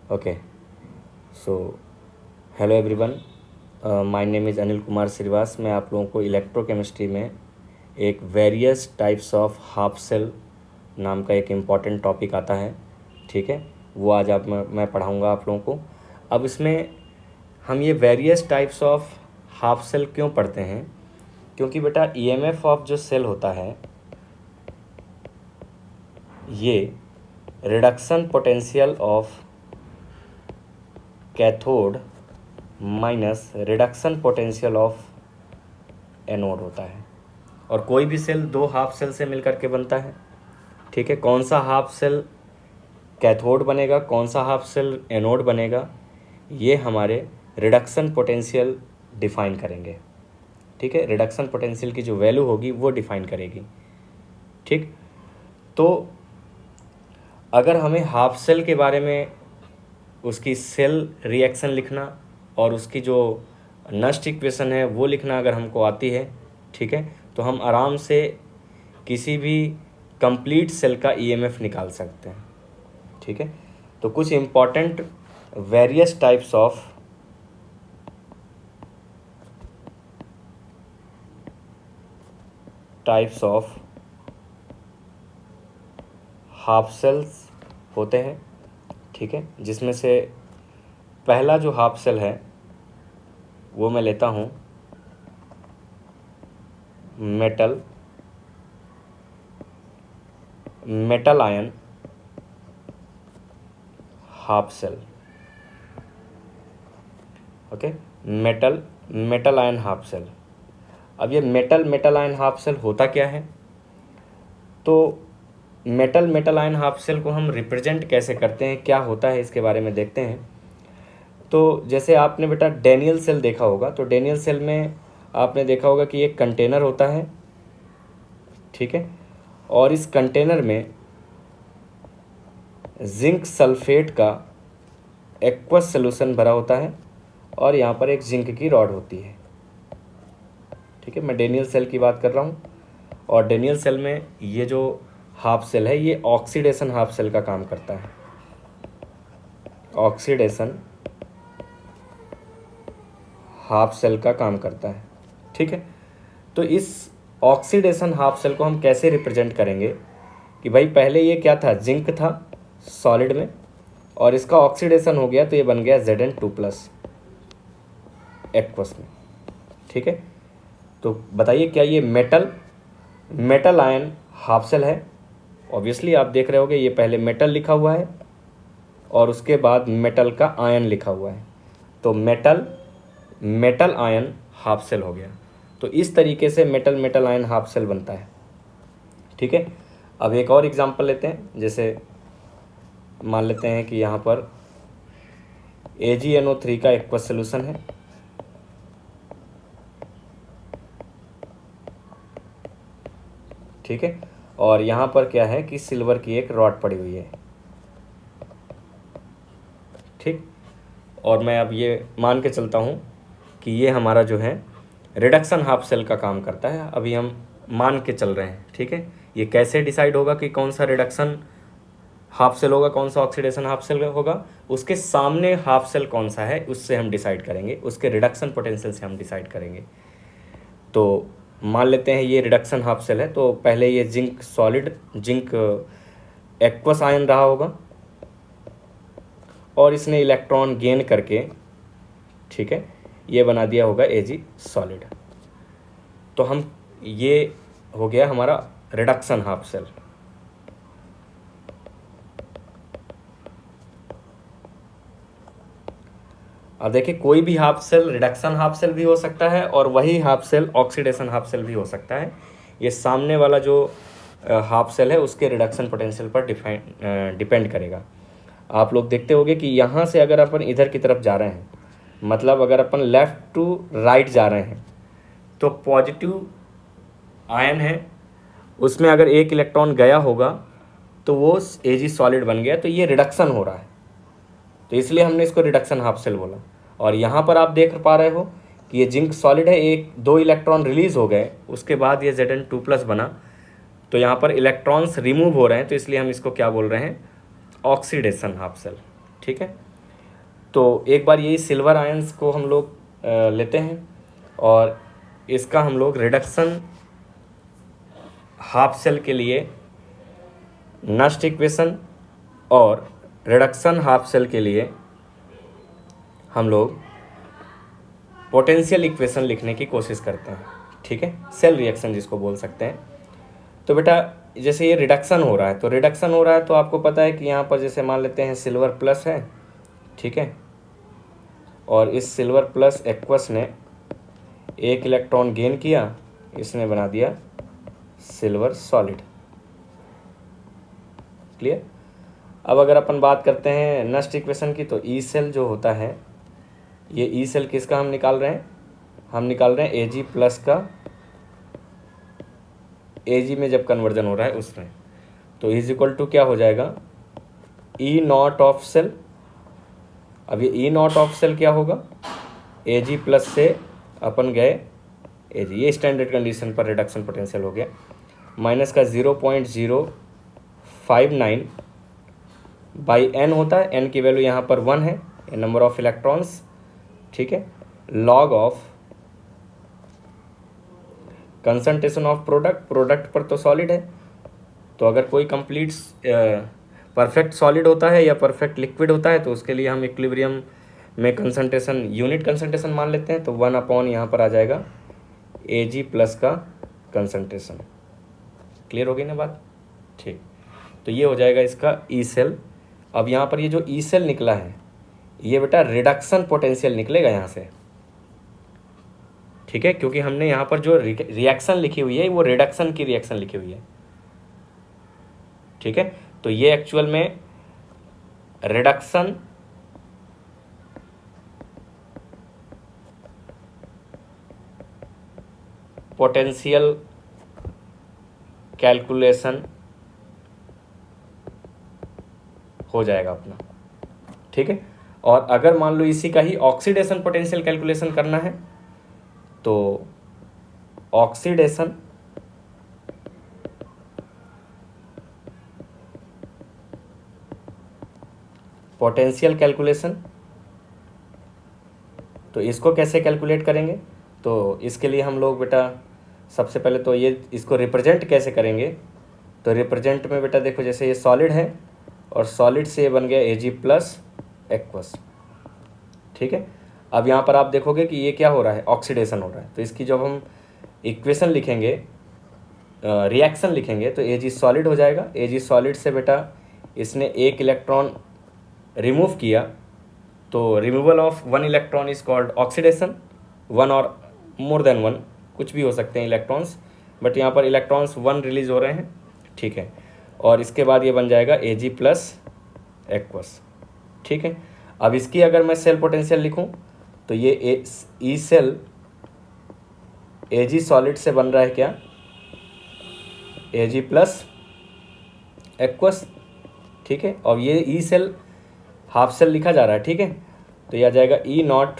Okay, so hello everyone, my name is Anil Kumar Shrivas. मैं आप लोगों को इलेक्ट्रोकेमिस्ट्री में एक various types of half cell नाम का एक इम्पॉर्टेंट टॉपिक आता है, ठीक है। वो आज मैं पढ़ाऊँगा आप लोगों को। अब इसमें हम ये various types of half cell क्यों पढ़ते हैं? क्योंकि बेटा ईएमएफ ऑफ जो सेल होता है ये reduction potential of cathode minus reduction potential of anode होता है। और कोई भी सेल दो हाफ सेल से मिलकर के बनता है, ठीक है। कौन सा हाफ सेल कैथोड बनेगा, कौन सा हाफ सेल एनोड बनेगा, ये हमारे रिडक्शन पोटेंशियल डिफाइन करेंगे, ठीक है। रिडक्शन पोटेंशियल की जो वैल्यू होगी वो डिफाइन करेगी, ठीक। तो अगर हमें हाफ सेल के बारे में उसकी सेल रिएक्शन लिखना और उसकी जो नस्ट इक्वेशन है वो लिखना अगर हमको आती है, ठीक है, तो हम आराम से किसी भी कंप्लीट सेल का ईएमएफ निकाल सकते हैं, ठीक है। तो कुछ important various types of half cells होते हैं, ठीक है। जिसमें से पहला जो हाफ सेल है वो मैं लेता हूँ metal ion half cell, okay. Metal ion half cell. अब ये मेटल आयन हाफ सेल होता क्या है? तो मेटल आयन हाफ सेल को हम रिप्रेजेंट कैसे करते हैं, क्या होता है, इसके बारे में देखते हैं। तो जैसे आपने बेटा डेनियल सेल देखा होगा, तो डेनियल सेल में आपने देखा होगा कि एक कंटेनर होता है, ठीक है, और इस कंटेनर में जिंक सल्फेट का एक्वस सॉल्यूशन भरा होता है और यहाँ पर एक जिंक की रॉड होती है, ठीक है। मैं डेनियल सेल की बात कर रहा हूँ। और डेनियल सेल में ये जो हाफ सेल है ये ऑक्सीडेशन हाफ सेल का काम करता है, ऑक्सीडेशन हाफ सेल का काम करता है, ठीक है। तो इस ऑक्सीडेशन हाफ सेल को हम कैसे रिप्रेजेंट करेंगे कि भाई पहले ये क्या था, जिंक था सॉलिड में और इसका ऑक्सीडेशन हो गया तो ये बन गया Zn2+ एक्वस में, ठीक है। तो बताइए क्या ये मेटल आयन हाफ सेल है? ऑब्वियसली आप देख रहे होगे ये पहले मेटल लिखा हुआ है और उसके बाद मेटल का आयन लिखा हुआ है, तो मेटल आयन हाफ सेल हो गया। तो इस तरीके से मेटल आयन हाफ सेल बनता है, ठीक है। अब एक और एग्जांपल लेते हैं। जैसे मान लेते हैं कि यहाँ पर AgNO3 का एक्वस सॉल्यूशन है, ठीक है, और यहाँ पर क्या है कि सिल्वर की एक रॉड पड़ी हुई है, ठीक। और मैं अब ये मान के चलता हूँ कि ये हमारा जो है रिडक्शन हाफ सेल का काम करता है। अभी हम मान के चल रहे हैं, ठीक है। ये कैसे डिसाइड होगा कि कौन सा रिडक्शन हाफ सेल होगा, कौन सा ऑक्सीडेशन हाफ सेल होगा, उसके सामने हाफ सेल कौन सा है उससे हम डिसाइड करेंगे, उसके रिडक्शन पोटेंशियल से हम डिसाइड करेंगे। तो मान लेते हैं ये रिडक्शन हाफ सेल है, तो पहले ये जिंक एक्वस आयन रहा होगा और इसने इलेक्ट्रॉन गेन करके, ठीक है, ये बना दिया होगा Ag सॉलिड। तो हम ये हो गया हमारा रिडक्शन हाफ सेल। अब देखिए कोई भी half cell reduction half cell भी हो सकता है और वही half cell oxidation half cell भी हो सकता है। ये सामने वाला जो हाफ सेल है उसके रिडक्शन पोटेंशियल पर डिपेंड करेगा। आप लोग देखते होंगे कि यहाँ से अगर अपन इधर की तरफ जा रहे हैं, मतलब अगर अपन लेफ़्ट टू राइट जा रहे हैं, तो पॉजिटिव आयन है उसमें अगर एक इलेक्ट्रॉन गया होगा तो वो Ag सॉलिड बन गया, तो ये रिडक्शन हो रहा है, तो इसलिए हमने इसको रिडक्शन हाफ सेल बोला। और यहाँ पर आप देख पा रहे हो कि ये जिंक सॉलिड है, एक दो इलेक्ट्रॉन रिलीज़ हो गए, उसके बाद ये Zn2+ बना, तो यहाँ पर इलेक्ट्रॉन्स रिमूव हो रहे हैं, तो इसलिए हम इसको क्या बोल रहे हैं, ऑक्सीडेशन हाफ सेल, ठीक है। तो एक बार यही सिल्वर आयंस को हम लोग लेते हैं और इसका हम लोग रिडक्शन हाफ सेल के लिए नस्ट इक्वेशन और रिडक्शन हाफ सेल के लिए हम लोग पोटेंशियल इक्वेशन लिखने की कोशिश करते हैं, ठीक है, सेल रिएक्शन जिसको बोल सकते हैं। तो बेटा जैसे ये रिडक्शन हो रहा है, तो रिडक्शन हो रहा है तो आपको पता है कि यहाँ पर जैसे मान लेते हैं सिल्वर प्लस है, ठीक है, और इस सिल्वर प्लस एक्वस ने एक इलेक्ट्रॉन गेन किया, इसने बना दिया सिल्वर सॉलिड। क्लियर। अब अगर अपन बात करते हैं नस्ट इक्वेशन की, तो ई सेल जो होता है, ये ई सेल किसका हम निकाल रहे हैं, हम निकाल रहे हैं एजी प्लस का, एजी में जब कन्वर्जन हो रहा है उसमें, तो इज इक्वल टू क्या हो जाएगा, ई नॉट ऑफ सेल। अब ये ई नॉट ऑफ सेल क्या होगा, एजी प्लस से अपन गए एजी, ये स्टैंडर्ड कंडीशन पर रिडक्शन पोटेंशियल हो गया, माइनस का 0.059 बाई एन होता है, एन की वैल्यू यहाँ पर 1 है, नंबर ऑफ इलेक्ट्रॉन्स, ठीक है, log of concentration of product, product पर तो सॉलिड है, तो अगर कोई कंप्लीट परफेक्ट सॉलिड होता है या परफेक्ट लिक्विड होता है तो उसके लिए हम इक्विलिब्रियम में कंसंट्रेशन यूनिट कंसंट्रेशन मान लेते हैं, तो 1 अपॉन यहाँ पर आ जाएगा एजी प्लस का कंसंट्रेशन। क्लियर हो गई ना बात, ठीक। तो ये हो जाएगा इसका ई सेल। अब यहाँ पर ये जो ई सेल निकला है, ये बेटा रिडक्शन पोटेंशियल निकलेगा यहाँ से, ठीक है, क्योंकि हमने यहाँ पर जो रिएक्शन लिखी हुई है वो रिडक्शन की रिएक्शन लिखी हुई है, ठीक है। तो ये एक्चुअल में रिडक्शन पोटेंशियल कैलकुलेशन हो जाएगा अपना, ठीक है। और अगर मान लो इसी का ही ऑक्सीडेशन पोटेंशियल कैलकुलेशन करना है, तो ऑक्सीडेशन पोटेंशियल कैलकुलेशन, तो इसको कैसे कैलकुलेट करेंगे, तो इसके लिए हम लोग बेटा सबसे पहले तो ये इसको रिप्रेजेंट कैसे करेंगे, तो रिप्रेजेंट में बेटा देखो जैसे ये सॉलिड है और सॉलिड से ये बन गया एजी प्लस एक्वस, ठीक है। अब यहाँ पर आप देखोगे कि ये क्या हो रहा है, ऑक्सीडेशन हो रहा है, तो इसकी जब हम इक्वेशन लिखेंगे, रिएक्शन लिखेंगे, तो एजी सॉलिड हो जाएगा। एजी सॉलिड से बेटा इसने एक इलेक्ट्रॉन रिमूव किया, तो removal of 1 electron is called oxidation, 1 और मोर देन 1 कुछ भी हो सकते हैं इलेक्ट्रॉन्स, बट यहाँ पर इलेक्ट्रॉन्स 1 रिलीज हो रहे हैं, ठीक है। और इसके बाद ये बन जाएगा एजी प्लस एक्वस, ठीक है। अब इसकी अगर मैं सेल पोटेंशियल लिखूं, तो ये ई सेल एजी सॉलिड से बन रहा है क्या, एजी प्लस एक्वस, ठीक है। और ये ई सेल हाफ सेल लिखा जा रहा है, ठीक है, तो ये आ जाएगा ई नॉट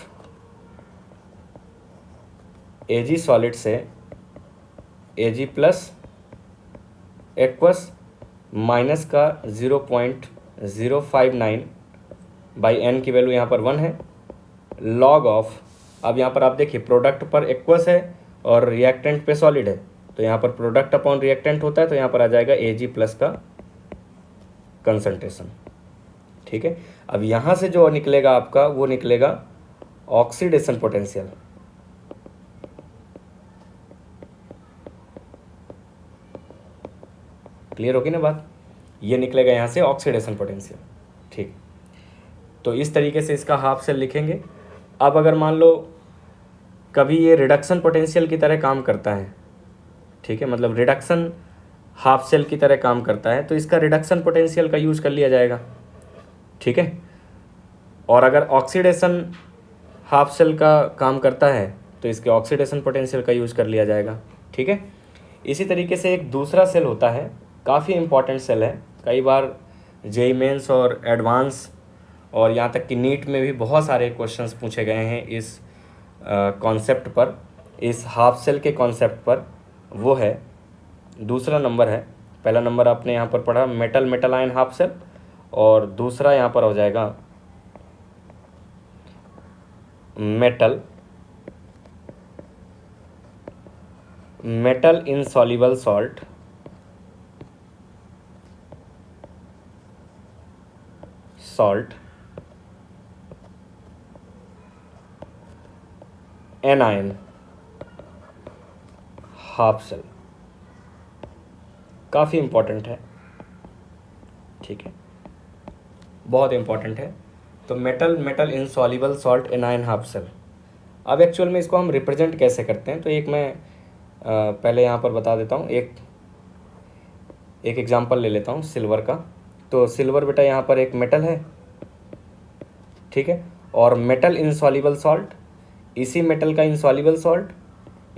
एजी सॉलिड से एजी प्लस एक्वस माइनस का 0.059 बाई एन की वैल्यू यहाँ पर 1 है, लॉग ऑफ, अब यहाँ पर आप देखिए प्रोडक्ट पर एक्वस है और रिएक्टेंट पे सॉलिड है, तो यहाँ पर प्रोडक्ट अपॉन रिएक्टेंट होता है, तो यहाँ पर आ जाएगा एजी प्लस का कंसंट्रेशन, ठीक है। अब यहाँ से जो निकलेगा आपका वो निकलेगा ऑक्सीडेशन पोटेंशियल, क्लियर होगी ना बात, ये निकलेगा यहाँ से ऑक्सीडेशन पोटेंशियल, ठीक। तो इस तरीके से इसका हाफ सेल लिखेंगे। अब अगर मान लो कभी ये रिडक्शन पोटेंशियल की तरह काम करता है, ठीक है, मतलब रिडक्शन हाफ सेल की तरह काम करता है, तो इसका रिडक्शन पोटेंशियल का यूज़ कर लिया जाएगा, ठीक है। और अगर ऑक्सीडेशन हाफ सेल का काम करता है तो इसके ऑक्सीडेशन पोटेंशियल का यूज़ कर लिया जाएगा, ठीक है। इसी तरीके से एक दूसरा सेल होता है, काफ़ी इंपॉर्टेंट सेल है, कई बार जेईई मेंस और एडवांस और यहाँ तक कि नीट में भी बहुत सारे क्वेश्चंस पूछे गए हैं इस कॉन्सेप्ट पर, इस हाफ सेल के कॉन्सेप्ट पर। वो है दूसरा नंबर है, पहला नंबर आपने यहाँ पर पढ़ा metal metal ion half cell, और दूसरा यहाँ पर हो जाएगा metal insoluble salt anion half cell. काफ़ी इम्पॉर्टेंट है, ठीक है, बहुत इम्पॉर्टेंट है। तो metal insoluble salt anion half cell. अब एक्चुअल में इसको हम रिप्रेजेंट कैसे करते हैं, तो एक मैं पहले यहाँ पर बता देता हूँ। एक एग्जांपल ले लेता हूँ सिल्वर का। तो सिल्वर बेटा यहाँ पर एक मेटल है, ठीक है, और मेटल इंसॉल्युबल सॉल्ट, इसी मेटल का इंसॉल्युबल सॉल्ट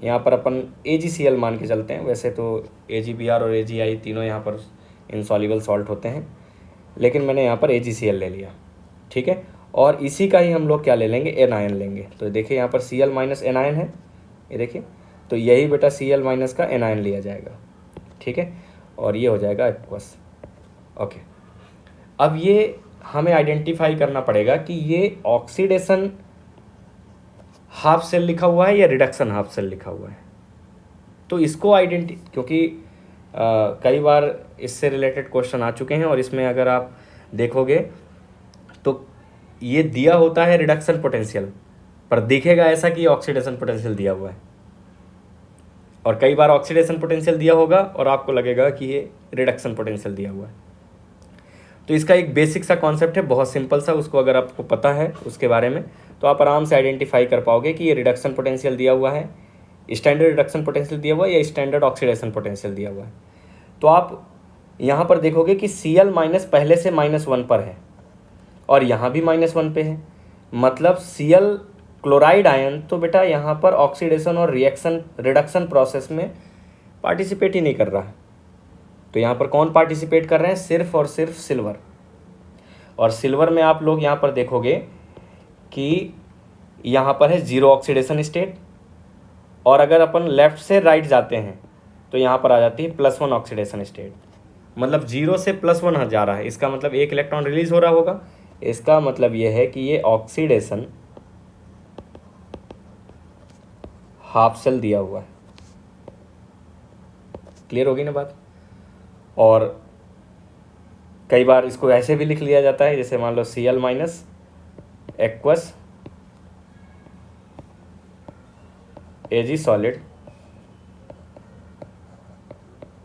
यहाँ पर अपन AgCl मान के चलते हैं। वैसे तो AgBr और AgI तीनों यहाँ पर इंसॉल्युबल सॉल्ट होते हैं, लेकिन मैंने यहाँ पर AgCl ले लिया, ठीक है। और इसी का ही हम लोग क्या ले लेंगे, एनायन लेंगे। तो देखिए यहाँ पर Cl माइनस एनायन है, ये देखिए, तो यही बेटा Cl माइनस का एनायन लिया जाएगा, ठीक है, और ये हो जाएगा एक्वस। ओके, अब ये हमें आइडेंटिफाई करना पड़ेगा कि ये ऑक्सीडेशन हाफ सेल लिखा हुआ है या रिडक्शन हाफ सेल लिखा हुआ है। तो इसको क्योंकि कई बार इससे रिलेटेड क्वेश्चन आ चुके हैं, और इसमें अगर आप देखोगे तो ये दिया होता है रिडक्शन पोटेंशियल, पर दिखेगा ऐसा कि ऑक्सीडेशन पोटेंशियल दिया हुआ है, और कई बार ऑक्सीडेशन पोटेंशियल दिया होगा और आपको लगेगा कि ये रिडक्शन पोटेंशियल दिया हुआ है। तो इसका एक बेसिक सा कॉन्सेप्ट है, बहुत सिंपल सा, उसको अगर आपको पता है उसके बारे में तो आप आराम से आइडेंटिफाई कर पाओगे कि ये रिडक्शन पोटेंशियल दिया हुआ है, स्टैंडर्ड रिडक्शन पोटेंशियल दिया हुआ है या स्टैंडर्ड ऑक्सीडेशन पोटेंशियल दिया हुआ है। तो आप यहाँ पर देखोगे कि Cl माइनस पहले से -1 पर है और यहाँ भी -1 पे है, मतलब Cl क्लोराइड आयन तो बेटा यहाँ पर ऑक्सीडेशन और रिडक्शन प्रोसेस में पार्टिसिपेट ही नहीं कर रहा है। तो यहाँ पर कौन पार्टिसिपेट कर रहे हैं, सिर्फ और सिर्फ सिल्वर। और सिल्वर में आप लोग यहाँ पर देखोगे कि यहाँ पर है 0 ऑक्सीडेशन स्टेट, और अगर अपन लेफ्ट से राइट जाते हैं तो यहाँ पर आ जाती है +1 ऑक्सीडेशन स्टेट। मतलब 0 से +1 जा रहा है, इसका मतलब 1 इलेक्ट्रॉन रिलीज हो रहा होगा। इसका मतलब ये है कि ये ऑक्सीडेशन हाफ सेल दिया हुआ है। क्लियर होगी ना बात। और कई बार इसको ऐसे भी लिख लिया जाता है, जैसे मान लो Cl minus aqueous Ag solid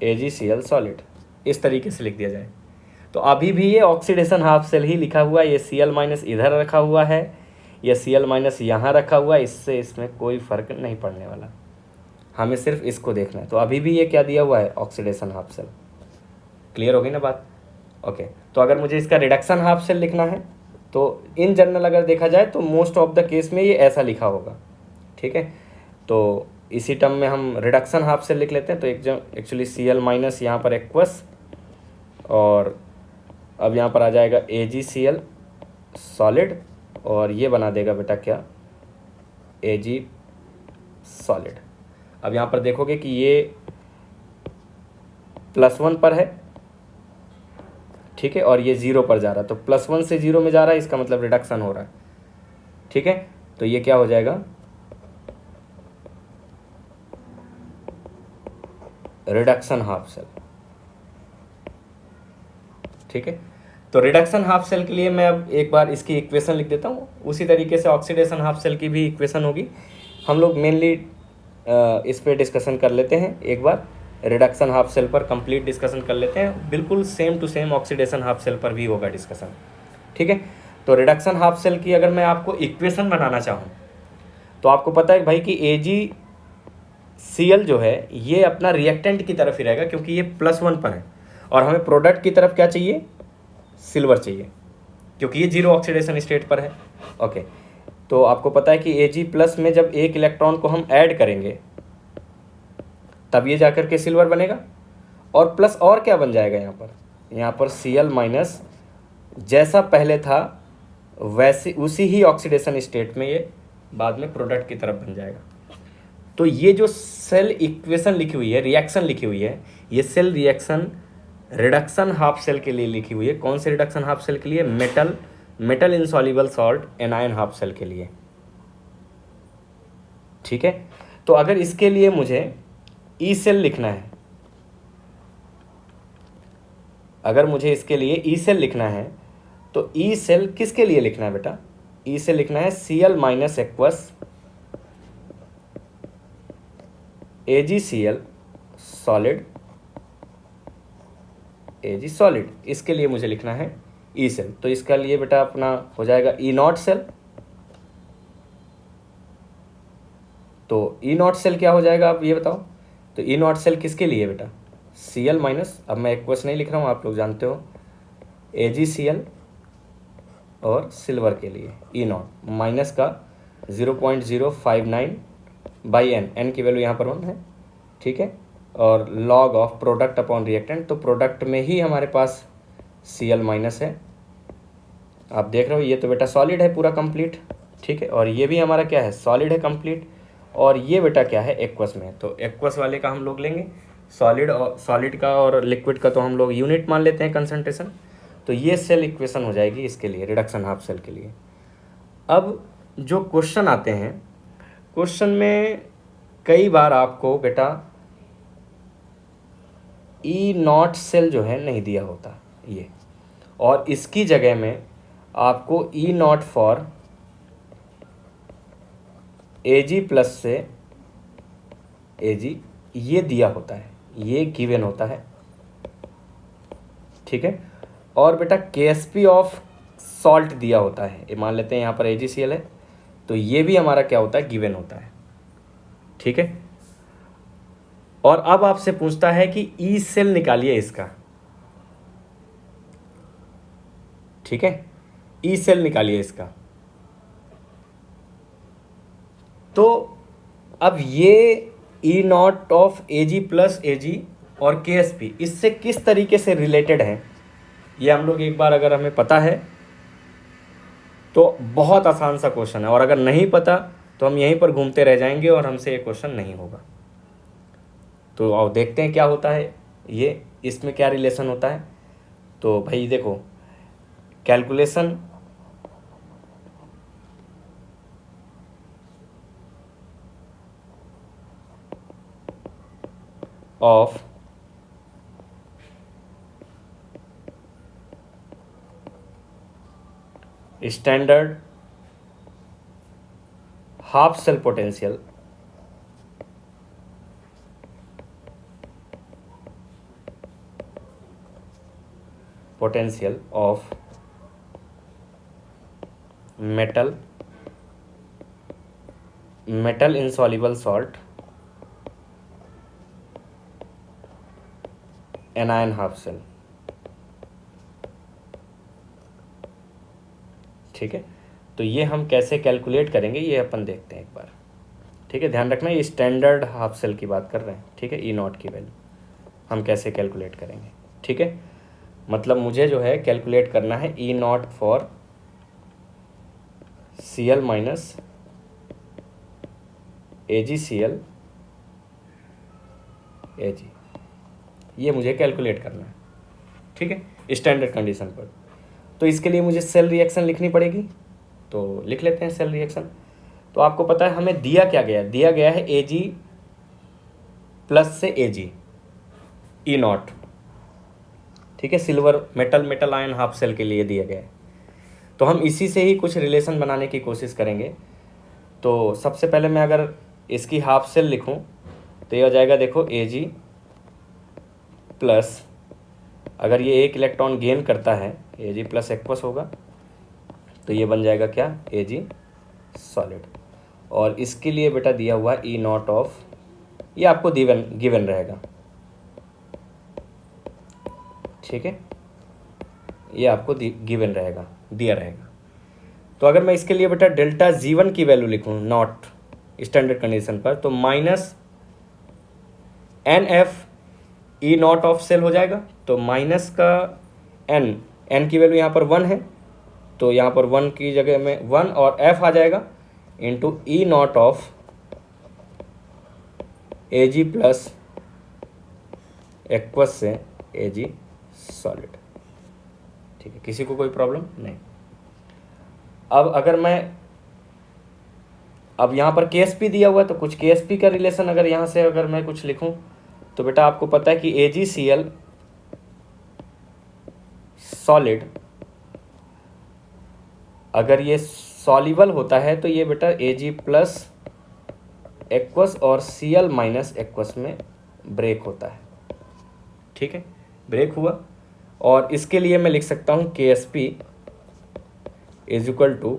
AgCl solid, इस तरीके से लिख दिया जाए। तो अभी भी ये ऑक्सीडेशन हाफ सेल ही लिखा हुआ है। ये Cl माइनस इधर रखा हुआ है या Cl माइनस यहाँ रखा हुआ है, इससे इसमें कोई फ़र्क नहीं पड़ने वाला, हमें सिर्फ इसको देखना है। तो अभी भी ये क्या दिया हुआ है, ऑक्सीडेशन हाफ सेल। क्लियर होगी ना बात। ओके, तो अगर मुझे इसका रिडक्शन हाफ सेल लिखना है तो इन जनरल अगर देखा जाए तो मोस्ट ऑफ द केस में ये ऐसा लिखा होगा, ठीक है। तो इसी टर्म में हम रिडक्शन हाफ सेल लिख लेते हैं। तो एक्चुअली Cl माइनस यहाँ पर एक्वस, और अब यहाँ पर आ जाएगा AgCl सॉलिड, और ये बना देगा बेटा क्या, Ag सॉलिड। अब यहाँ पर देखोगे कि ये +1 पर है, ठीक है, और ये 0 पर जा रहा है। तो +1 से 0 में जा रहा है, इसका मतलब रिडक्शन हो रहा है, ठीक है। तो ये क्या हो जाएगा, रिडक्शन हाफ सेल, ठीक है। तो रिडक्शन हाफ सेल के लिए मैं अब एक बार इसकी इक्वेशन लिख देता हूँ। उसी तरीके से ऑक्सीडेशन हाफ सेल की भी इक्वेशन होगी। हम लोग मेनली इस पे डिस्कशन कर लेते हैं एक बार, रिडक्शन हाफ सेल पर कंप्लीट डिस्कशन कर लेते हैं। बिल्कुल same to same oxidation half cell पर भी होगा डिस्कशन, ठीक है। तो रिडक्शन हाफ सेल की अगर मैं आपको इक्वेशन बनाना चाहूँ तो आपको पता है भाई कि AgCl जो है ये अपना रिएक्टेंट की तरफ ही रहेगा, क्योंकि ये +1 पर है, और हमें प्रोडक्ट की तरफ क्या चाहिए, सिल्वर चाहिए, क्योंकि ये 0 ऑक्सीडेशन स्टेट पर है। ओके, तो आपको पता है कि Ag+ में जब एक इलेक्ट्रॉन को हम ऐड करेंगे तब ये जाकर के सिल्वर बनेगा, और प्लस और क्या बन जाएगा यहाँ पर Cl माइनस जैसा पहले था वैसे उसी ही ऑक्सीडेशन स्टेट में ये बाद में प्रोडक्ट की तरफ बन जाएगा। तो ये जो सेल इक्वेशन लिखी हुई है, रिएक्शन लिखी हुई है, ये cell reaction reduction half cell के लिए लिखी हुई है। कौन से रिडक्शन हाफ सेल के लिए, metal insoluble salt anion half cell के लिए, ठीक है। तो अगर इसके लिए मुझे ई सेल लिखना है, अगर मुझे इसके लिए ई सेल लिखना है, तो ई सेल किसके लिए लिखना है बेटा? ई सेल लिखना है Cl minus aqueous AgCl solid, Ag solid, इसके लिए मुझे लिखना है ई सेल। तो इसका लिए बेटा अपना हो जाएगा ई नॉट सेल। तो ई नॉट सेल क्या हो जाएगा आप ये बताओ? तो ई नॉट सेल किसके लिए बेटा? Cl माइनस, अब मैं एक्वस नहीं लिख रहा हूँ, आप लोग जानते हो, AgCl और सिल्वर के लिए ई नॉट माइनस का 0.059 बाई एन, एन की वैल्यू यहाँ पर 1 है, ठीक है। और log of product upon reactant, तो प्रोडक्ट में ही हमारे पास Cl माइनस है, आप देख रहे हो, ये तो बेटा सॉलिड है पूरा कंप्लीट, ठीक है। और ये भी हमारा क्या है? सॉलिड है कंप्लीट। और ये बेटा क्या है? एक्वस में। तो एक्वस वाले का हम लोग लेंगे सॉलिड, और सॉलिड का और लिक्विड का तो हम लोग यूनिट मान लेते हैं कंसंट्रेशन। तो ये सेल इक्वेशन हो जाएगी इसके लिए, रिडक्शन हाफ सेल के लिए। अब जो क्वेश्चन आते हैं, क्वेश्चन में कई बार आपको बेटा ई नॉट सेल जो है नहीं दिया होता ये, और इसकी जगह में आपको ई नॉट फॉर Ag प्लस से Ag ये दिया होता है, ये गिवन होता है, ठीक है। और बेटा KSP ऑफ सॉल्ट दिया होता है, ये मान लेते हैं यहाँ पर AgCl है, तो ये भी हमारा क्या होता है? गिवन होता है, ठीक है। और अब आपसे पूछता है कि ई सेल निकालिए इसका, ठीक है, ई सेल निकालिए इसका। तो अब ये E not of Ag plus Ag और KSP इससे किस तरीके से रिलेटेड है, ये हम लोग एक बार अगर हमें पता है तो बहुत आसान सा क्वेश्चन है, और अगर नहीं पता तो हम यहीं पर घूमते रह जाएंगे और हमसे ये क्वेश्चन नहीं होगा। तो आओ देखते हैं क्या होता है, ये इसमें क्या रिलेशन होता है। तो भाई देखो, calculation of standard half cell potential of metal insoluble salt anion half cell, ठीक है। तो ये हम कैसे कैलकुलेट करेंगे ये अपन देखते हैं एक बार, ठीक है। ध्यान रखना ये स्टैंडर्ड हाफ सेल की बात कर रहे हैं, ठीक है। ई नॉट की वैल्यू हम कैसे कैलकुलेट करेंगे, ठीक है। मतलब मुझे जो है कैलकुलेट करना है E nought for Cl minus AgCl Ag, ये मुझे कैलकुलेट करना है, ठीक है, स्टैंडर्ड कंडीशन पर। तो इसके लिए मुझे सेल रिएक्शन लिखनी पड़ेगी, तो लिख लेते हैं सेल रिएक्शन। तो आपको पता है हमें दिया क्या गया? दिया गया है Ag प्लस से Ag ई नॉट, ठीक है, silver metal ion half cell के लिए दिया गया है। तो हम इसी से ही कुछ रिलेशन बनाने की कोशिश करेंगे। तो सबसे पहले मैं अगर इसकी हाफ सेल लिखूं तो ये हो जाएगा, देखो Ag प्लस, अगर ये एक इलेक्ट्रॉन गेन करता है Ag प्लस एक्वस होगा, तो ये बन जाएगा क्या? Ag solid. और इसके लिए बेटा दिया हुआ ई नॉट ऑफ, ये आपको गिवन रहेगा, ठीक है, ये आपको गिवन रहेगा, दिया रहेगा। तो अगर मैं इसके लिए बेटा डेल्टा G1 की वैल्यू लिखूं नॉट स्टैंडर्ड कंडीशन पर, तो minus NF E not of cell हो जाएगा। तो माइनस का n की वैल्यू यहाँ पर 1 है, तो यहाँ पर 1 की जगह में 1 और F आ जाएगा into E not of Ag plus aqueous से Ag सॉलिड, ठीक है। किसी को कोई प्रॉब्लम नहीं। अब अगर मैं अब यहाँ पर KSP दिया हुआ है, तो कुछ KSP का रिलेशन अगर यहाँ से अगर मैं कुछ लिखूँ तो बेटा आपको पता है कि AgCl सॉलिड अगर ये सॉल्युबल होता है तो ये बेटा Ag प्लस एक्वस और Cl माइनस एक्वस में ब्रेक होता है। ठीक है, ब्रेक हुआ, और इसके लिए मैं लिख सकता हूँ KSP is equal to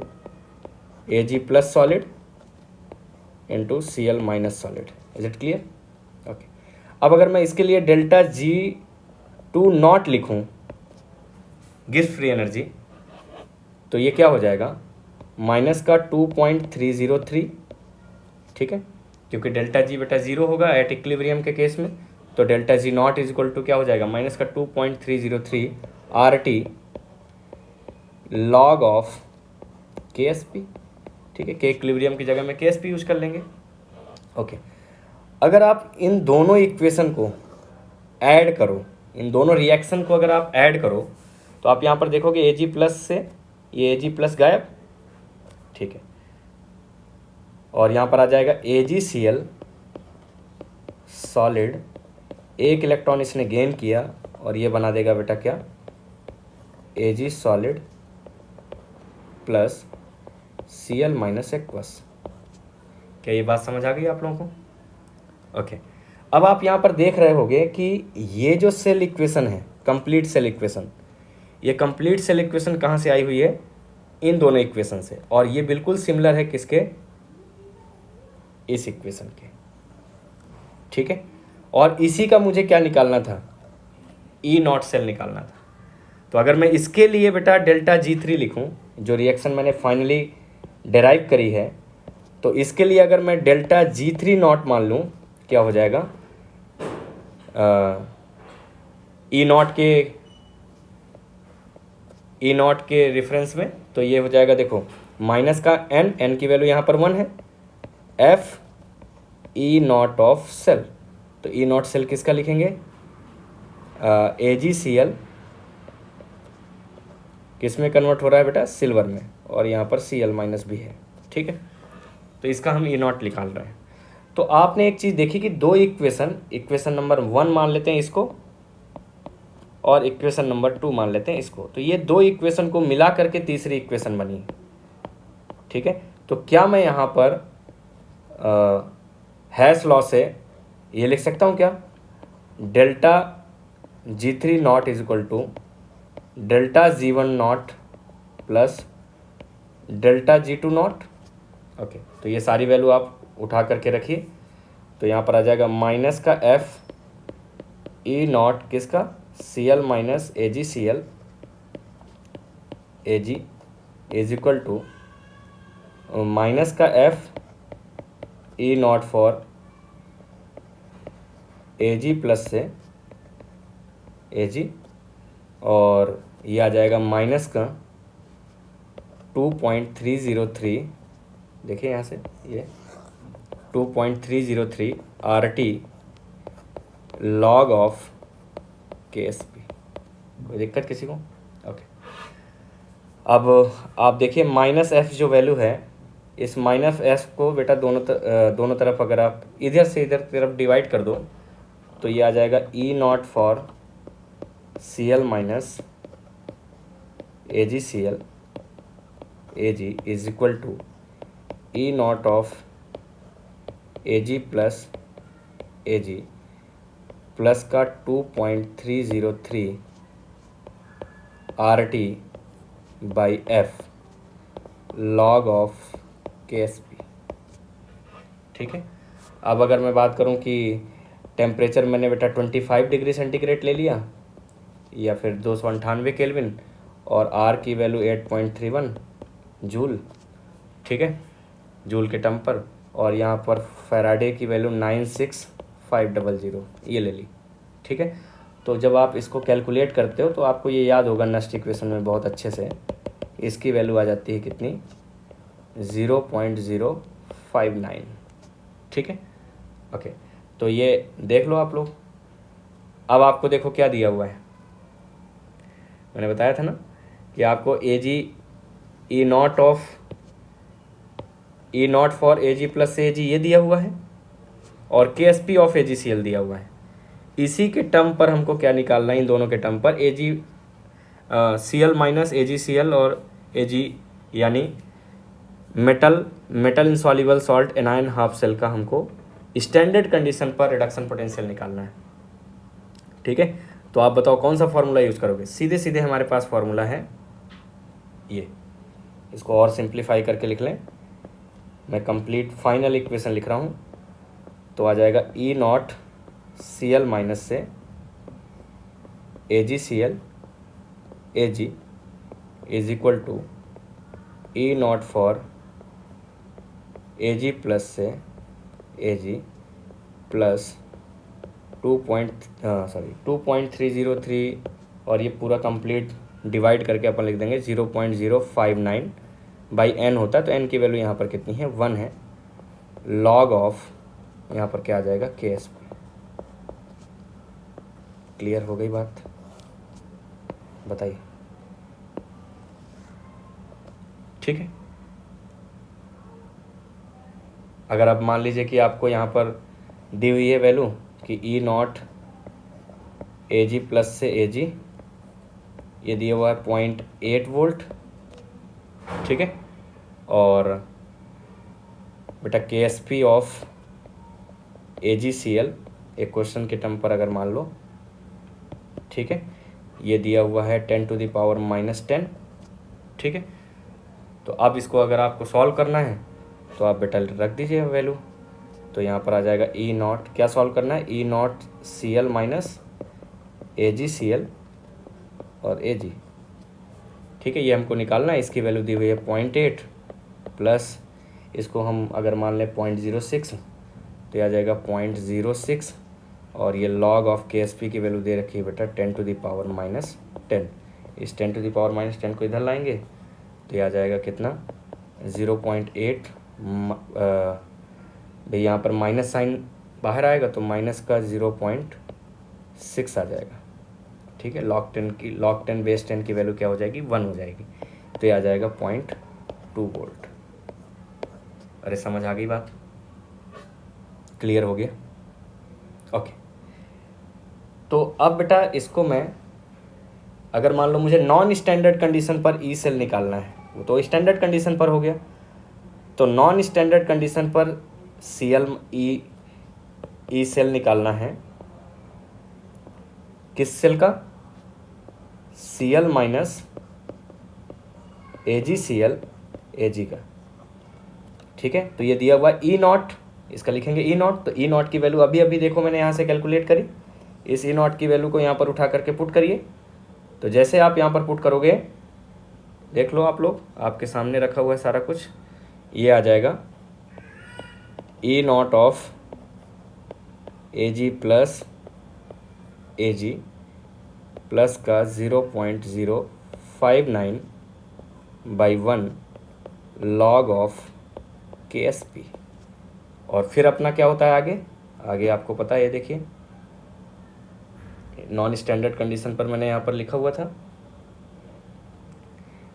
Ag plus solid into Cl minus solid. Is it clear? Okay. अब अगर मैं इसके लिए डेल्टा G2 नॉट लिखूँ गिब्स फ्री एनर्जी, तो ये क्या हो जाएगा, माइनस का 2.303। ठीक है, क्योंकि डेल्टा G बेटा ज़ीरो होगा एट इक्विलिब्रियम के केस में, तो delta G naught is equal to क्या हो जाएगा, माइनस का 2.303 RT लॉग ऑफ KSP। ठीक है, के इक्विलिब्रियम की जगह में KSP यूज कर लेंगे। ओके, अगर आप इन दोनों इक्वेशन को ऐड करो, इन दोनों रिएक्शन को अगर आप ऐड करो, तो आप यहाँ पर देखोगे Ag प्लस से ये Ag प्लस गायब। ठीक है, और यहाँ पर आ जाएगा AgCl सॉलिड, एक इलेक्ट्रॉन इसने गेन किया और ये बना देगा बेटा क्या, Ag solid plus Cl minus aqueous. क्या ये बात समझ आ गई आप लोगों को? ओके, अब आप यहाँ पर देख रहे होगे कि ये जो सेल इक्वेशन है, कंप्लीट सेल इक्वेशन, ये कंप्लीट सेल इक्वेशन कहाँ से आई हुई है, इन दोनों इक्वेशन से, और ये बिल्कुल सिमिलर है किसके, इस इक्वेशन के। ठीक है, और इसी का मुझे क्या निकालना था, ई नॉट सेल निकालना था। तो अगर मैं इसके लिए बेटा डेल्टा G3 लिखूं, जो रिएक्शन मैंने फाइनली डेराइव करी है, तो इसके लिए अगर मैं डेल्टा G3 नॉट मान लूँ, क्या हो जाएगा, ई नॉट के रेफरेंस में, तो ये हो जाएगा, देखो माइनस का n की वैल्यू यहाँ पर 1 है, F E not of cell. तो ई नॉट सेल किसका लिखेंगे, AgCl किस में कन्वर्ट हो रहा है बेटा, सिल्वर में, और यहाँ पर Cl माइनस भी है। ठीक है, तो इसका हम ई नॉट निकाल रहे हैं। तो आपने एक चीज़ देखी कि दो इक्वेशन नंबर 1 मान लेते हैं इसको, और इक्वेशन नंबर 2 मान लेते हैं इसको, तो ये दो इक्वेशन को मिला करके तीसरी इक्वेशन बनी। ठीक है, तो क्या मैं यहाँ पर हैश लॉ से ये लिख सकता हूँ क्या, delta G3 naught is equal to delta G1 naught plus delta G2 naught. Okay, तो ये सारी वैल्यू आप उठा करके रखिए, तो यहाँ पर आ जाएगा माइनस का एफ ई नॉट किसका, Cl minus AgCl Ag is equal to minus का F E nought for Ag plus से Ag, और ये आ जाएगा माइनस का 2.303, देखिए यहाँ से ये 2.303 RT लॉग ऑफ KSP। कोई दिक्कत किसी को? ओके, अब आप देखिए माइनस एफ जो वैल्यू है, इस माइनस एफ को बेटा दोनों तरफ अगर आप इधर से इधर तरफ डिवाइड कर दो, तो ये आ जाएगा E nought for Cl minus AgCl Ag is equal to E not of Ag plus Ag plus का 2.303 RT by F log of KSP। ठीक है, अब अगर मैं बात करूं कि टेम्परेचर मैंने बेटा 25 डिग्री सेंटीग्रेड ले लिया, या फिर 298 केल्विन, और R की वैल्यू 8.31 जूल। ठीक है, जूल के टर्म पर, और यहाँ पर फैराडे की वैल्यू 96500 ये ले ली। ठीक है, तो जब आप इसको कैलकुलेट करते हो तो आपको ये याद होगा नेक्स्ट इक्वेशन में बहुत अच्छे से, इसकी वैल्यू आ जाती है कितनी, 0.059। ठीक है, ओके, तो ये देख लो आप लोग। अब आपको देखो क्या दिया हुआ है, मैंने बताया था ना कि आपको Ag E not of E nought for A G plus A G ये दिया हुआ है और K S P of A G C L दिया हुआ है। इसी के टर्म पर हमको क्या निकालना है, इन दोनों के टर्म पर A G C L minus A G C L और ए जी यानी metal insoluble salt anion half cell का हमको स्टैंडर्ड कंडीशन पर रिडक्शन पोटेंशियल निकालना है। ठीक है, तो आप बताओ कौन सा फॉर्मूला यूज़ करोगे। सीधे सीधे हमारे पास फॉर्मूला है ये, इसको और सिंप्लीफाई करके लिख लें। मैं कंप्लीट फाइनल इक्वेशन लिख रहा हूँ, तो आ जाएगा E nought C L minus से A G C L A G is equal to E nought for A G plus से ए जी प्लस 2.303 और ये पूरा कंप्लीट डिवाइड करके अपन लिख देंगे 0.059 बाई एन होता है, तो एन की वैल्यू यहाँ पर कितनी है 1 है। लॉग ऑफ यहाँ पर क्या आ जाएगा के एस पी। क्लियर हो गई बात, बताइए। ठीक है, अगर आप मान लीजिए कि आपको यहाँ पर दी हुई है वैल्यू कि ई नॉट ए जी प्लस से ए जी ये दिया हुआ है 0.8 वोल्ट, ठीक है, और बेटा के S P of A G C L एक क्वेश्चन के टर्म पर अगर मान लो, ठीक है, ये दिया हुआ है 10⁻⁻10, ठीक है। तो अब इसको अगर आपको सॉल्व करना है तो आप बेटा रख दीजिए वैल्यू, तो यहाँ पर आ जाएगा ई नॉट, क्या सॉल्व करना है, E nought C L minus A G C L और ए जी, ठीक है, ये हमको निकालना है। इसकी वैल्यू दी हुई है 0.8 प्लस इसको हम अगर मान लें 0.06 तो आ जाएगा 0.06 और ये log of K S P की वैल्यू दे रखी है बेटा 10⁻⁻10। इस 10⁻⁻10 को इधर लाएंगे तो ये आ जाएगा कितना 0.8 भाई यहाँ पर माइनस साइन बाहर आएगा तो माइनस का 0.6 आ जाएगा, ठीक है। लॉग 10 बेस 10 की वैल्यू क्या हो जाएगी 1 हो जाएगी, तो ये आ जाएगा 0.2 वोल्ट। अरे समझ आ गई बात, क्लियर हो गया, ओके। तो अब बेटा इसको मैं अगर मान लो मुझे नॉन स्टैंडर्ड कंडीशन पर ई सेल निकालना है, वो तो स्टैंडर्ड कंडीशन पर हो गया, तो नॉन स्टैंडर्ड कंडीशन पर सी एल ई सेल निकालना है, किस सेल का, C L minus A G C L A G का, ठीक है। तो ये दिया हुआ ई नॉट, इसका लिखेंगे ई नॉट, तो ई नॉट की वैल्यू अभी अभी देखो मैंने यहाँ से कैलकुलेट करी, इस ई नॉट की वैल्यू को यहाँ पर उठा करके पुट करिए। तो जैसे आप यहाँ पर पुट करोगे, देख लो आप लोग, आपके सामने रखा हुआ है सारा कुछ, ये आ जाएगा E not of A G plus A G plus का 0.059 by 1 log of K S P. और फिर अपना क्या होता है आगे आपको पता है, ये देखिए नॉन स्टैंडर्ड कंडीशन पर मैंने यहाँ पर लिखा हुआ था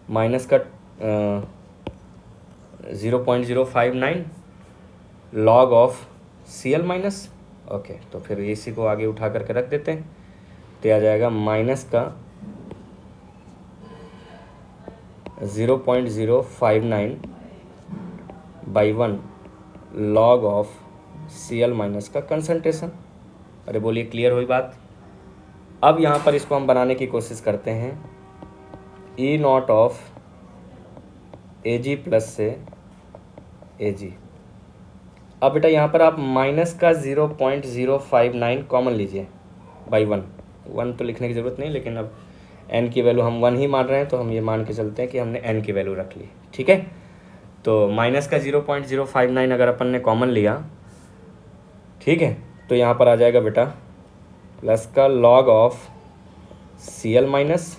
माइनस का 0.059 log of C L minus, okay. तो फिर इसी को आगे उठा करके रख देते हैं, तो आ जाएगा माइनस का 0.059 by 1 log of C L minus का कंसंट्रेशन। अरे बोलिए क्लियर हुई बात। अब यहाँ पर इसको हम बनाने की कोशिश करते हैं, E not of A G plus से ए जी। अब बेटा यहाँ पर आप माइनस का 0.059 कॉमन लीजिए बाई 1 तो लिखने की ज़रूरत नहीं, लेकिन अब एन की वैल्यू हम 1 ही मान रहे हैं, तो हम ये मान के चलते हैं कि हमने एन की वैल्यू रख ली, ठीक है। तो माइनस का 0.059 अगर अपन ने कॉमन लिया, ठीक है, तो यहाँ पर आ जाएगा बेटा प्लस का log of C L minus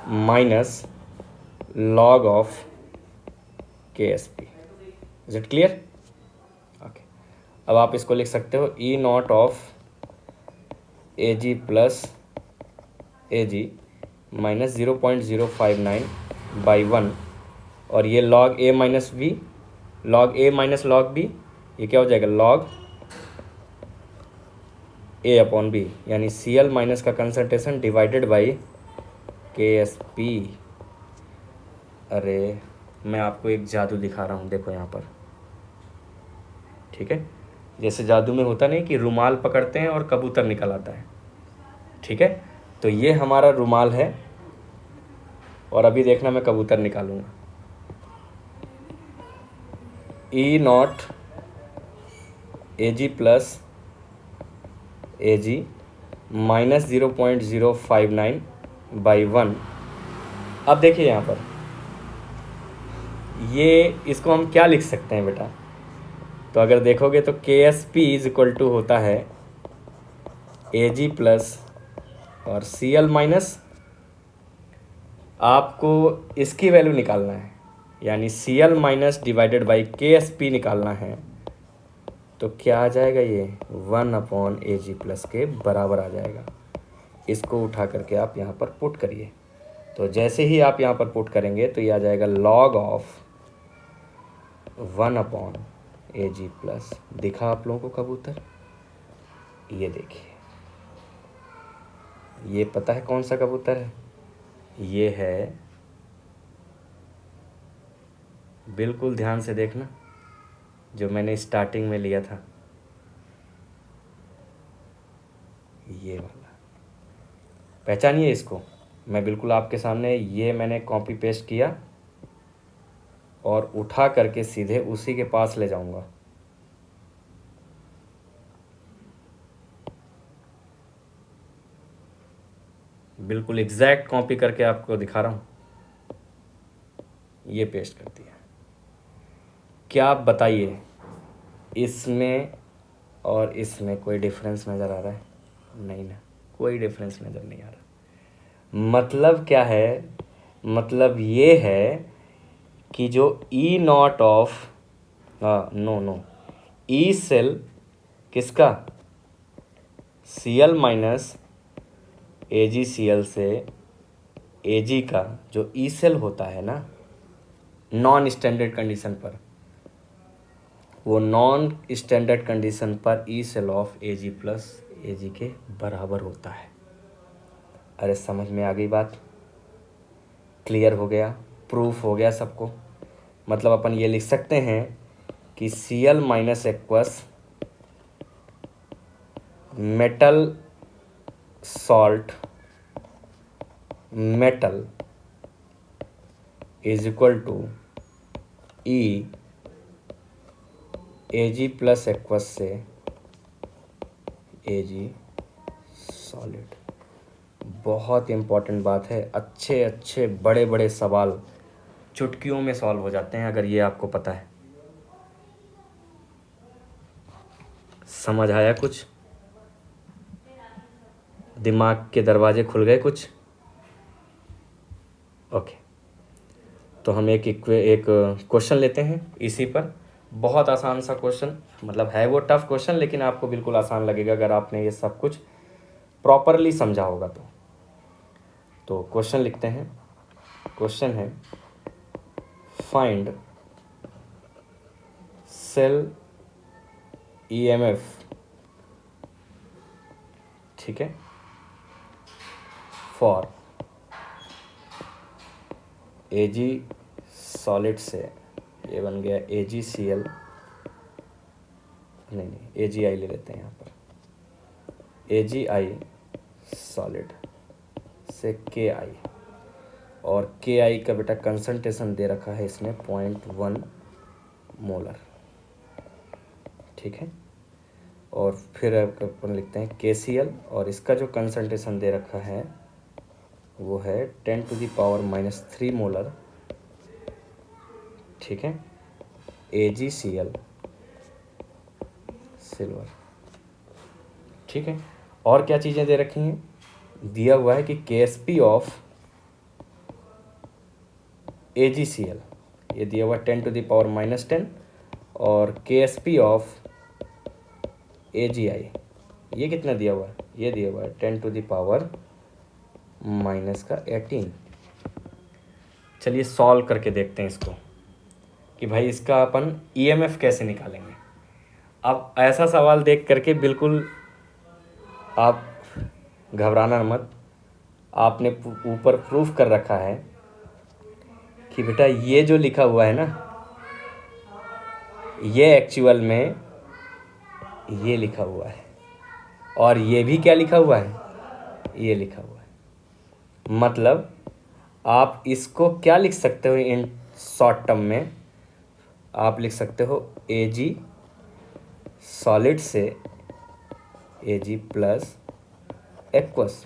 minus log of K S P. Is it clear, okay. अब आप इसको लिख सकते हो E not of A G plus A G minus 0.059 by 1 और ये log A minus B log A minus log B, ये क्या हो जाएगा लॉग ए अपॉन बी, यानी सी एल माइनस का concentration divided by K S P. अरे मैं आपको एक जादू दिखा रहा हूँ, देखो यहाँ पर, ठीक है, जैसे जादू में होता नहीं कि रुमाल पकड़ते हैं और कबूतर निकल आता है, ठीक है, तो ये हमारा रुमाल है और अभी देखना मैं कबूतर निकालूंगा। E nought A G plus A G minus 0.059 by 1। अब देखिए यहाँ पर, ये इसको हम क्या लिख सकते हैं बेटा, तो अगर देखोगे तो K S P is equal to होता है ए जी प्लस और सी एल माइनस, आपको इसकी वैल्यू निकालना है, यानी C L minus divided by K S P निकालना है, तो क्या आ जाएगा ये 1/AG प्लस के बराबर आ जाएगा। इसको उठा करके आप यहाँ पर पुट करिए, तो जैसे ही आप यहाँ पर पुट करेंगे तो ये आ जाएगा लॉग ऑफ 1/AG प्लस, दिखा आप लोगों को कबूतर, ये देखिए, ये पता है कौन सा कबूतर है, ये है, बिल्कुल ध्यान से देखना, जो मैंने स्टार्टिंग में लिया था, ये वाला, पहचानिए इसको। मैं बिल्कुल आपके सामने, ये मैंने कॉपी पेस्ट किया और उठा करके सीधे उसी के पास ले जाऊंगा। बिल्कुल एग्जैक्ट कॉपी करके आपको दिखा रहा हूँ, ये पेस्ट कर दिया। क्या आप बताइए, इसमें और इसमें कोई डिफरेंस नज़र आ रहा है? नहीं ना, कोई डिफरेंस नज़र नहीं आ रहा। मतलब क्या है, मतलब ये है कि जो E not of, no E cell किसका, C L minus A G C L से ए जी का जो ई सेल होता है ना नॉन स्टैंडर्ड कंडीशन पर, वो नॉन स्टैंडर्ड कंडीशन पर E cell of A G plus A G के बराबर होता है। अरे समझ में आ गई बात, क्लियर हो गया, प्रूफ हो गया सबको। मतलब अपन ये लिख सकते हैं कि C L minus aqueous metal salt metal is equal to E A G plus aqueous से ए जी सॉलिड। बहुत इम्पॉर्टेंट बात है, अच्छे अच्छे बड़े बड़े सवाल चुटकियों में सॉल्व हो जाते हैं अगर ये आपको पता है। समझ आया कुछ, दिमाग के दरवाजे खुल गए कुछ? ओके, तो हम एक क्वेश्चन लेते हैं इसी पर, बहुत आसान सा क्वेश्चन, मतलब है वो टफ क्वेश्चन लेकिन आपको बिल्कुल आसान लगेगा अगर आपने ये सब कुछ प्रॉपरली समझा होगा तो क्वेश्चन लिखते हैं। क्वेश्चन है, फाइंड सेल ईएमएफ, ठीक है, फॉर ए जी सॉलिड से, ये बन गया ए जी सी एल, नहीं ए जी आई ले लेते हैं यहाँ पर, ए जी आई सॉलिड से के आई, और के आई का बेटा कंसंट्रेशन दे रखा है इसमें 0.1 मोलर, ठीक है, और फिर अपन लिखते हैं के सी एल, और इसका जो कंसंट्रेशन दे रखा है वो है 10⁻³ मोलर, ठीक है, AgCl सिल्वर, ठीक है। और क्या चीज़ें दे रखी हैं, दिया हुआ है कि KSP ऑफ AgCl, ये दिया हुआ है 10⁻⁻10, और KSP ऑफ AgI ये कितना दिया हुआ है, ये दिया हुआ है 10⁻⁻18। चलिए सॉल्व करके देखते हैं इसको कि भाई इसका अपन ईएमएफ कैसे निकालेंगे। अब ऐसा सवाल देख करके बिल्कुल आप घबराना मत, आपने ऊपर प्रूफ कर रखा है कि बेटा ये जो लिखा हुआ है ना, ये एक्चुअल में ये लिखा हुआ है, और ये भी क्या लिखा हुआ है, ये लिखा हुआ है। मतलब आप इसको क्या लिख सकते हो इन शॉर्ट टर्म में, आप लिख सकते हो Ag सॉलिड से Ag प्लस एक्वस,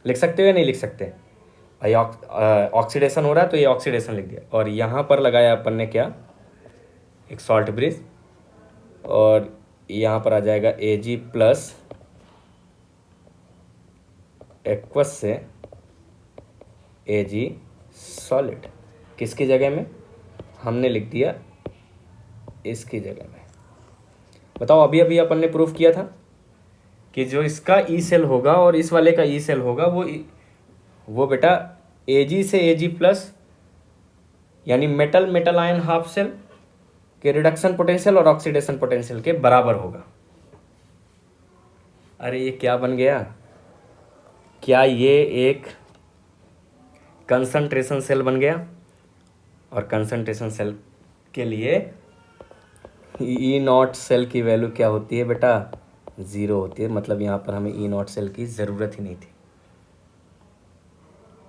लिख सकते हो या नहीं लिख सकते। भाई ऑक्सीडेशन हो रहा है तो ये ऑक्सीडेशन लिख दिया, और यहाँ पर लगाया अपन ने क्या, एक सॉल्ट ब्रिज, और यहाँ पर आ जाएगा Ag प्लस एक्वस से Ag सॉलिड। किसकी जगह में हमने लिख दिया, इसकी जगह में। बताओ, अभी अभी अपन ने प्रूफ किया था कि जो इसका ई सेल होगा और इस वाले का ई सेल होगा वो बेटा Ag से Ag प्लस यानी metal metal ion half cell के रिडक्शन पोटेंशियल और ऑक्सीडेशन पोटेंशियल के बराबर होगा। अरे ये क्या बन गया, क्या ये एक कंसंट्रेशन सेल बन गया। और कंसंट्रेशन सेल के लिए ई नॉट सेल की वैल्यू क्या होती है बेटा, 0 होती है। मतलब यहाँ पर हमें ई नॉट सेल की ज़रूरत ही नहीं थी।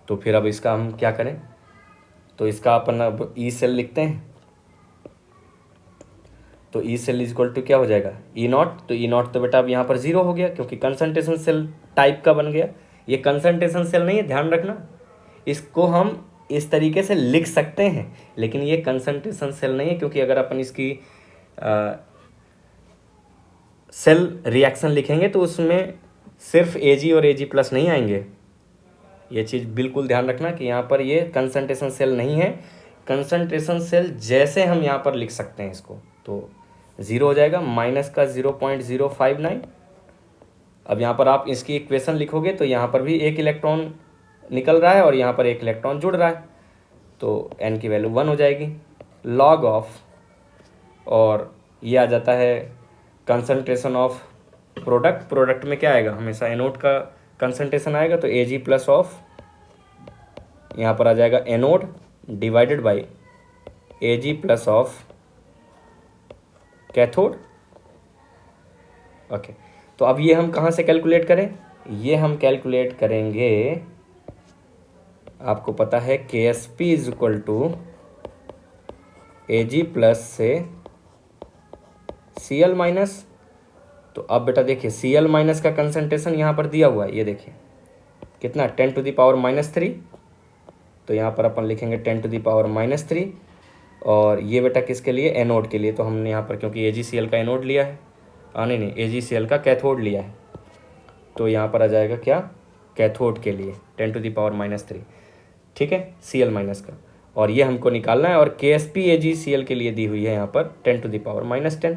तो फिर अब इसका हम क्या करें, तो इसका अपन अब ई सेल लिखते हैं। तो E cell is equal to क्या हो जाएगा, ई नॉट। तो ई नॉट तो बेटा अब यहाँ पर 0 हो गया, क्योंकि कंसंट्रेशन सेल टाइप का बन गया। ये कंसंट्रेशन सेल नहीं है, ध्यान रखना। इसको हम इस तरीके से लिख सकते हैं, लेकिन ये कंसंट्रेशन सेल नहीं है, क्योंकि अगर अपन इसकी सेल रिएक्शन लिखेंगे तो उसमें सिर्फ Ag और Ag प्लस नहीं आएंगे। ये चीज़ बिल्कुल ध्यान रखना कि यहाँ पर ये कंसंट्रेशन सेल नहीं है। कंसंट्रेशन सेल जैसे हम यहाँ पर लिख सकते हैं इसको, तो 0 हो जाएगा, माइनस का 0.059। अब यहाँ पर आप इसकी इक्वेशन लिखोगे तो यहाँ पर भी एक इलेक्ट्रॉन निकल रहा है और यहाँ पर एक इलेक्ट्रॉन जुड़ रहा है, तो n की वैल्यू 1 हो जाएगी लॉग ऑफ, और ये आ जाता है कंसंट्रेशन ऑफ प्रोडक्ट में क्या आएगा, हमेशा एनोड का कंसंट्रेशन आएगा। तो Ag प्लस ऑफ, यहाँ पर आ जाएगा anode divided by Ag plus of cathode. Okay, तो अब ये हम कहाँ से कैलकुलेट करें, ये हम कैलकुलेट करेंगे, आपको पता है KSP is equal to Ag plus से Cl माइनस। तो अब बेटा देखिए Cl माइनस का कंसंट्रेशन यहाँ पर दिया हुआ है, ये देखिए कितना, 10⁻³ तो यहाँ पर अपन लिखेंगे 10⁻³ और ये बेटा किसके लिए, एनोड के लिए। तो हमने यहाँ पर क्योंकि AgCl का एनोड लिया है, नहीं AgCl का कैथोड लिया है, तो यहाँ पर आ जाएगा क्या, कैथोड के लिए 10⁻³ ठीक है, Cl माइनस का। और ये हमको निकालना है, और KSP AgCl के लिए दी हुई है यहाँ पर 10⁻10,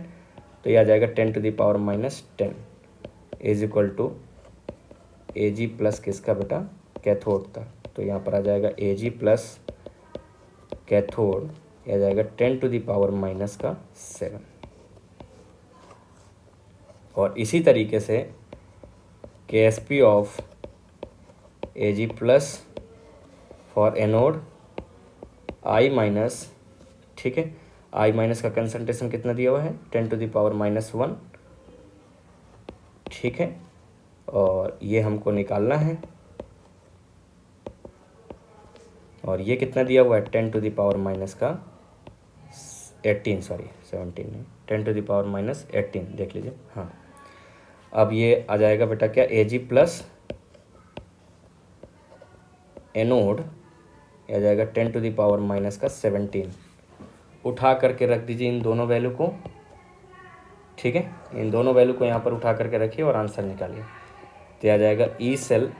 तो ये आ जाएगा 10⁻10 is equal to Ag plus किसका बेटा, कैथोड का। तो यहाँ पर आ जाएगा Ag प्लस कैथोड, यह आ जाएगा 10⁻⁻7। और इसी तरीके से KSP of Ag plus for anode I minus, ठीक है, I माइनस का कंसंट्रेशन कितना दिया हुआ है, 10⁻⁻1 ठीक है, और ये हमको निकालना है, और ये कितना दिया हुआ है 10⁻⁻18 सॉरी 17 नहीं 10⁻⁻18 देख लीजिए। हाँ, अब ये आ जाएगा बेटा क्या, Ag प्लस एनोड आ जाएगा 10⁻⁻17। उठा करके रख दीजिए इन दोनों वैल्यू को, ठीक है, इन दोनों वैल्यू को यहाँ पर उठा करके रखिए और आंसर निकालिए। तो आ जाएगा E cell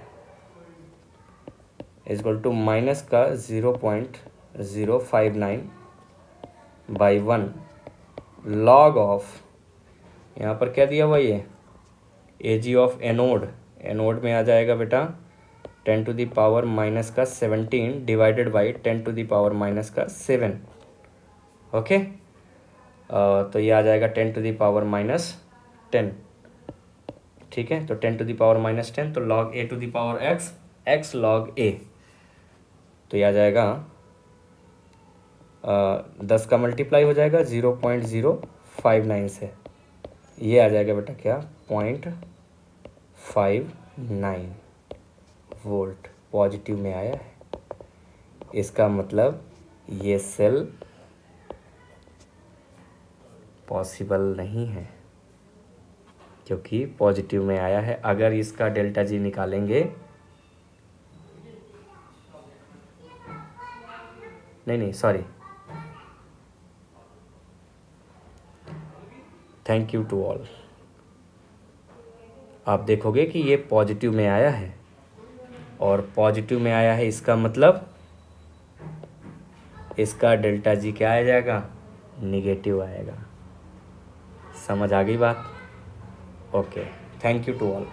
is equal to minus का 0.059/1 लॉग ऑफ, यहाँ पर क्या दिया हुआ ये, Ag ऑफ एनोड में आ जाएगा बेटा 10⁻⁻17 डिवाइडेड बाई 10⁻⁻7 ओके। तो ये आ जाएगा 10⁻⁻10। ठीक है, तो 10⁻⁻10, तो log a⁻x x log a, तो ये आ जाएगा 10 का मल्टीप्लाई हो जाएगा 0.059 से, ये आ जाएगा बेटा क्या 0.59 वोल्ट पॉजिटिव में आया है। इसका मतलब ये सेल पॉसिबल नहीं है क्योंकि पॉजिटिव में आया है। अगर इसका डेल्टा जी निकालेंगे, नहीं sorry, thank you to all. आप देखोगे कि ये पॉजिटिव में आया है, और पॉजिटिव में आया है इसका मतलब इसका डेल्टा जी क्या आ जाएगा, निगेटिव आएगा। समझ आ गई बात? Okay, thank you to all.